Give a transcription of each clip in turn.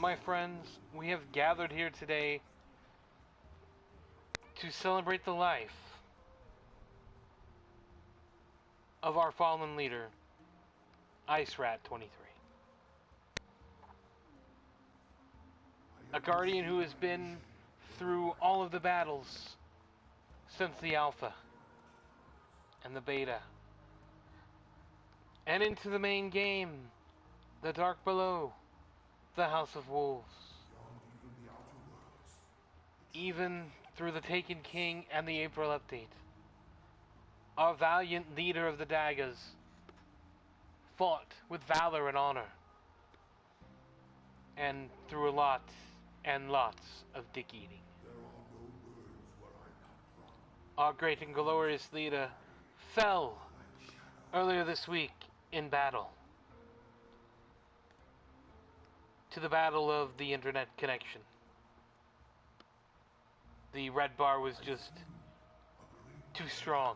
my friends, we have gathered here today to celebrate the life of our fallen leader, Ice Rat 23. A guardian who has been through all of the battles since the Alpha and the Beta, and into the main game, the Dark Below, the House of Wolves, even through the Taken King and the April update. Our valiant leader of the Daggers fought with valor and honor, and through a lot and lots of dick eating. Our great and glorious leader fell earlier this week in battle. To the battle of the internet connection. The red bar was just too strong.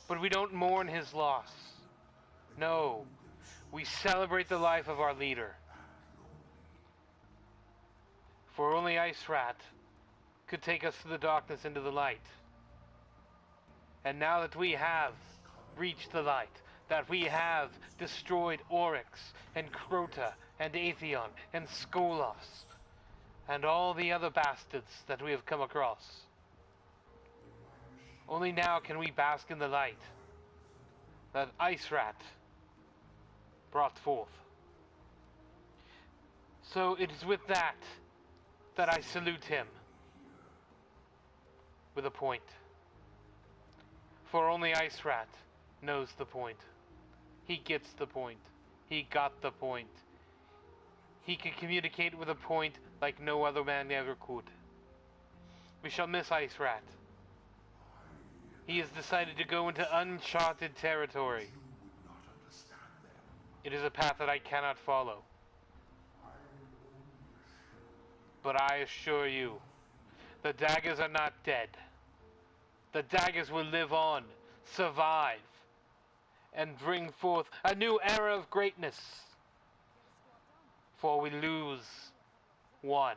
But we don't mourn his loss. No, we celebrate the life of our leader. For only Ice Rat could take us through the darkness into the light. And now that we have reached the light, that we have destroyed Oryx and Crota and Atheon and Skolos and all the other bastards that we have come across, only now can we bask in the light that Ice Rat brought forth. So it is with that I salute him with a point. For only Ice Rat knows the point. He gets the point. He got the point. He can communicate with a point like no other man ever could. We shall miss Ice Rat. He has decided to go into uncharted territory. It is a path that I cannot follow. But I assure you, the Daggers are not dead. The Daggers will live on, survive, and bring forth a new era of greatness. For we lose one,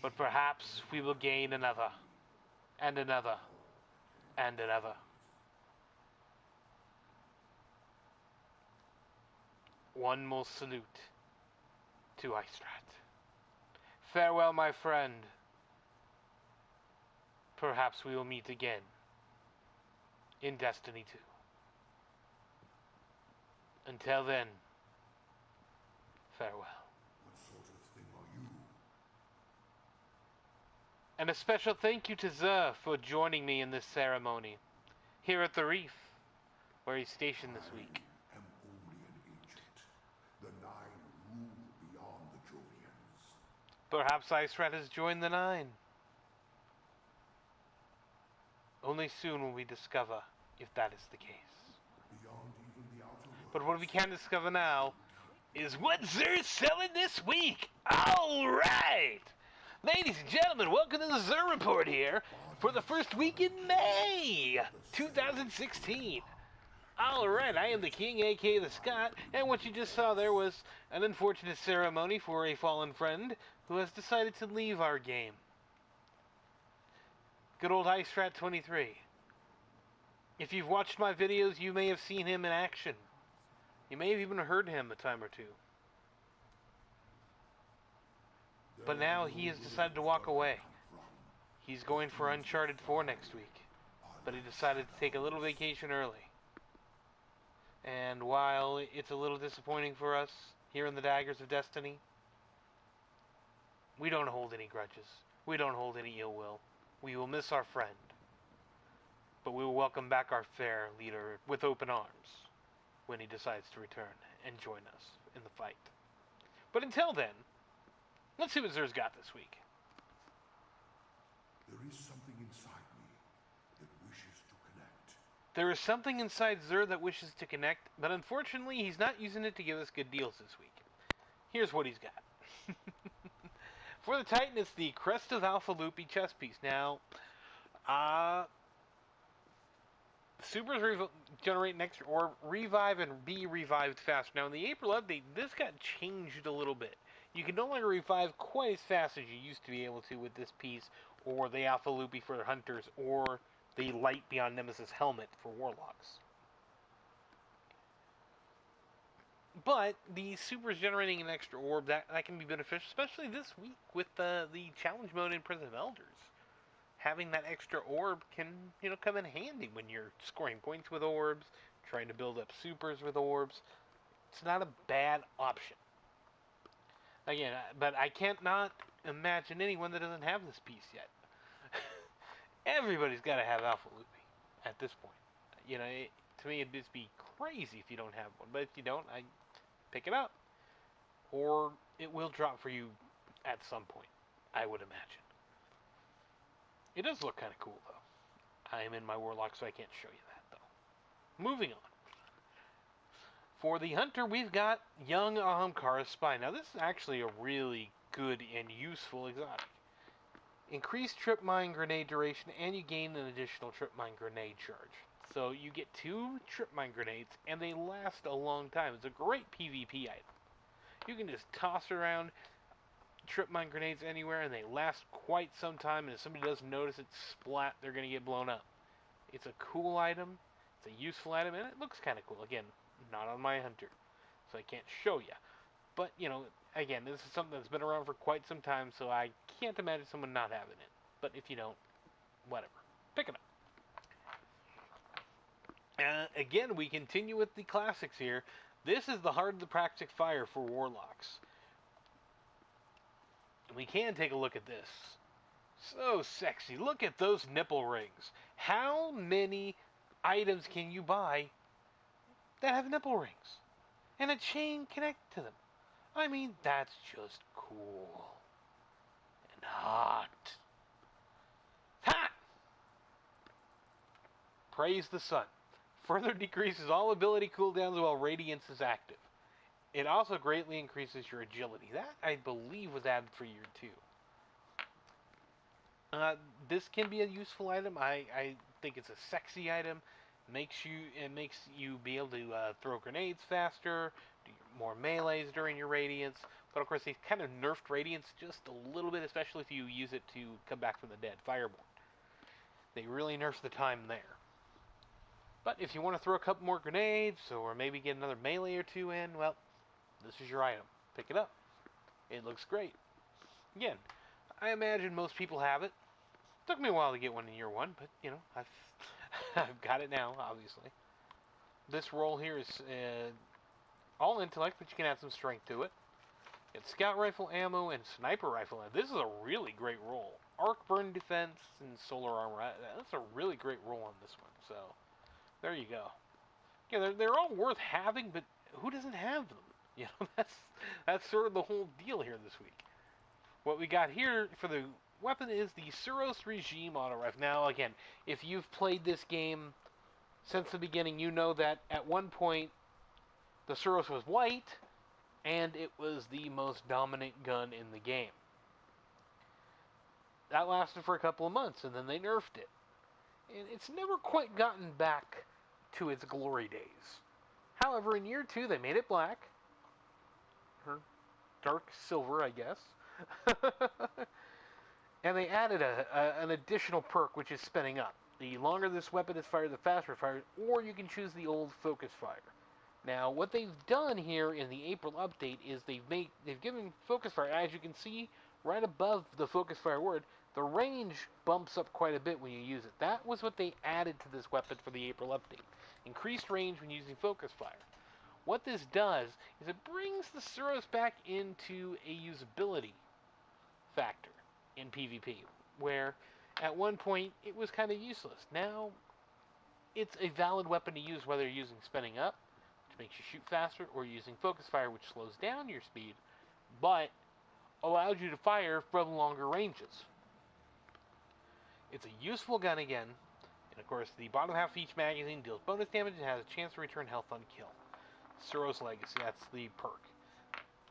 but perhaps we will gain another, and another, and another. One more salute to Ice Rat. Farewell, my friend. Perhaps we will meet again in Destiny 2. Until then, farewell. What sort of thing are you? And a special thank you to Xur for joining me in this ceremony here at the Reef, where he's stationed this week. I am only an agent. The Nine rule beyond the Jovians. Perhaps Ice Rat has joined the Nine. Only soon will we discover if that is the case. Beyond even the outer world. But what we can discover now is what Xur's selling this week. Alright! Ladies and gentlemen, welcome to the Xur Report here for the first week in May 2016. Alright, I am the King, aka the Scott, and what you just saw there was an unfortunate ceremony for a fallen friend who has decided to leave our game. Good old Ice Rat 23. If you've watched my videos, you may have seen him in action. You may have even heard him a time or two. But now he has decided to walk away. He's going for Uncharted 4 next week. But he decided to take a little vacation early. And while it's a little disappointing for us here in the Daggers of Destiny, we don't hold any grudges. We don't hold any ill will. We will miss our friend, but we will welcome back our fair leader with open arms when he decides to return and join us in the fight. But until then, let's see what Xur's got this week. There is something inside me that wishes to connect. There is something inside Xur that wishes to connect, but unfortunately he's not using it to give us good deals this week. Here's what he's got. For the Titan, it's the Crest of Alpha Loopy chess piece. Now, Supers generate an extra orb, revive, and be revived faster. Now, in the April update, this got changed a little bit. You can no longer revive quite as fast as you used to be able to with this piece, or the Alpha Loopy for Hunters, or the Light Beyond Nemesis helmet for Warlocks. But the supers generating an extra orb, that can be beneficial, especially this week with the challenge mode in Prison of Elders. Having that extra orb can, come in handy when you're scoring points with orbs, trying to build up supers with orbs. It's not a bad option. Again, but I can't not imagine anyone that doesn't have this piece yet. Everybody's got to have Alpha Loopy at this point. To me, it'd just be crazy if you don't have one. But if you don't, I pick it up. Or it will drop for you at some point, I would imagine. It does look kind of cool, though. I am in my Warlock, so I can't show you that, though. Moving on. For the Hunter, we've got Young Ahamkara's Spy. Now, this is actually a really good and useful exotic. Increased trip mine grenade duration, and you gain an additional trip mine grenade charge. So you get 2 trip mine grenades, and they last a long time. It's a great PvP item. You can just toss around trip mine grenades anywhere, and they last quite some time, and if somebody doesn't notice it, splat, they're going to get blown up. It's a cool item, it's a useful item, and it looks kind of cool. Again, not on my Hunter, so I can't show you. But, again, this is something that's been around for quite some time, so I can't imagine someone not having it. But if you don't, whatever. Pick it up. Again, we continue with the classics here. This is the Heart of the Practic Fire for Warlocks. We can take a look at this. So sexy. Look at those nipple rings. How many items can you buy that have nipple rings? And a chain connected to them. I mean, that's just cool. And hot. Hot! Praise the sun. Further decreases all ability cooldowns while Radiance is active. It also greatly increases your agility. That, I believe, was added for year 2. This can be a useful item. I think it's a sexy item. It makes you be able to throw grenades faster, do more melees during your Radiance. But of course, they've kind of nerfed Radiance just a little bit, especially if you use it to come back from the dead, Fireborn. They really nerfed the time there. But if you want to throw a couple more grenades, or maybe get another melee or 2 in, well, this is your item. Pick it up. It looks great. Again, I imagine most people have it. Took me a while to get one in year 1, but, I've got it now, obviously. This roll here is all intellect, but you can add some strength to it. It's scout rifle ammo and sniper rifle. Now, this is a really great roll. Arc burn defense and solar armor. That's a really great roll on this one. So, there you go. Yeah, they're all worth having, but who doesn't have them? That's sort of the whole deal here this week. What we got here for the weapon is the Suros Regime auto rifle. Now, again, if you've played this game since the beginning, you know that at one point the Suros was white, and it was the most dominant gun in the game. That lasted for a couple of months, and then they nerfed it. And it's never quite gotten back to its glory days. However, in year 2, they made it black. Or dark silver, I guess. And they added an additional perk, which is spinning up. The longer this weapon is fired, the faster it fires, or you can choose the old focus fire. Now, what they've done here in the April update is they've given focus fire, as you can see, right above the focus fire word, the range bumps up quite a bit when you use it. That was what they added to this weapon for the April update. Increased range when using focus fire. What this does is it brings the Suros back into a usability factor in PvP, where at one point it was kind of useless. Now, it's a valid weapon to use whether you're using spinning up, which makes you shoot faster, or using focus fire, which slows down your speed, but allows you to fire from longer ranges. It's a useful gun again, and of course the bottom half of each magazine deals bonus damage and has a chance to return health on kill. Suros Legacy, that's the perk.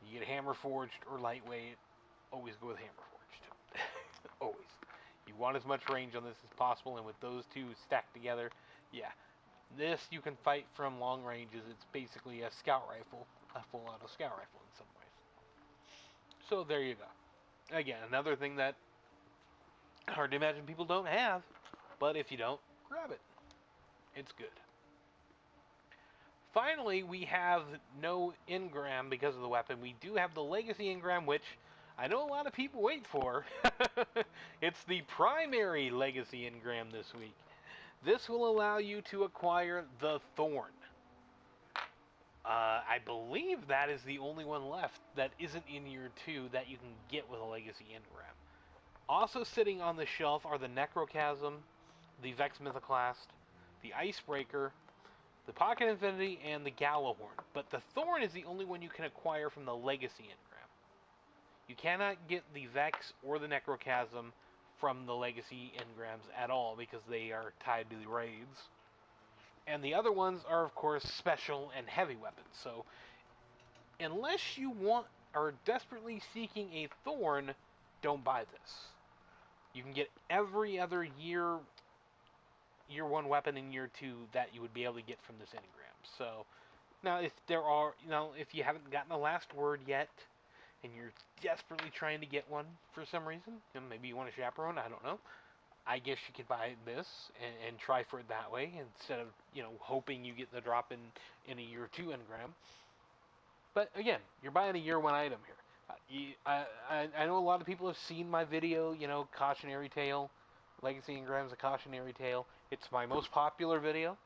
You get hammer forged or lightweight, always go with hammer forged. Always. You want as much range on this as possible, and with those two stacked together, yeah, This you can fight from long ranges. It's basically a scout rifle, a full auto scout rifle in some ways. So there you go. Again, another thing that hard to imagine people don't have, but if you don't, grab it. It's good. Finally, we have no engram because of the weapon. We do have the legacy engram, which I know a lot of people wait for. It's the primary legacy engram this week. This will allow you to acquire the Thorn. I believe that is the only one left that isn't in year 2 that you can get with a legacy engram. Also sitting on the shelf are the Necrochasm, the Vex Mythoclast, the Icebreaker, the Pocket Infinity, and the Gallahorn. But the Thorn is the only one you can acquire from the legacy engram. You cannot get the Vex or the Necrochasm from the legacy engrams at all because they are tied to the raids. And the other ones are, of course, special and heavy weapons. So, unless you are desperately seeking a Thorn, don't buy this. You can get every other year 1 weapon in year 2 that you would be able to get from this engram. So, now if you haven't gotten the last word yet, and you're desperately trying to get one for some reason, maybe you want a chaperone, I don't know, I guess you could buy this and try for it that way instead of, hoping you get the drop in a year 2 engram. But again, you're buying a year 1 item here. I know a lot of people have seen my video, cautionary tale, legacy engrams, a cautionary tale. It's my most popular video.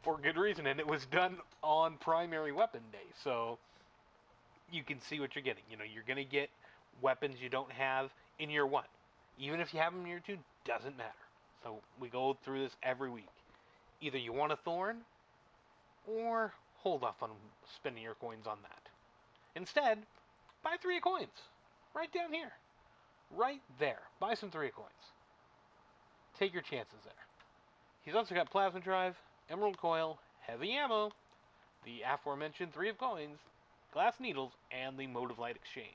For good reason, and it was done on primary weapon day, so you can see what you're getting. You're going to get weapons you don't have in year 1. Even if you have them in year 2, doesn't matter. So we go through this every week. Either you want a Thorn, or hold off on spending your coins on that. Instead, buy 3 coins. Right down here. Right there. Buy some 3 coins. Take your chances there. He's also got Plasma Drive, Emerald Coil, Heavy Ammo, the aforementioned 3 of coins, Glass Needles, and the Mode of Light Exchange.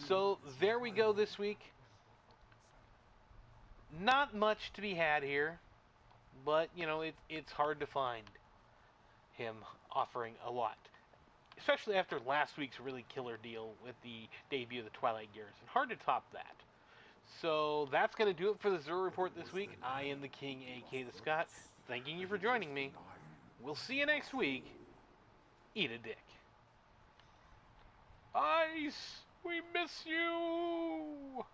So there we go this week. Not much to be had here, but it's hard to find him offering a lot, especially after last week's really killer deal with the debut of the Twilight Garrison. Hard to top that. So that's going to do it for the Xur Report this week. I am the King, aka the Scott, thanking you for joining me. We'll see you next week. Eat a dick. Ice! We miss you!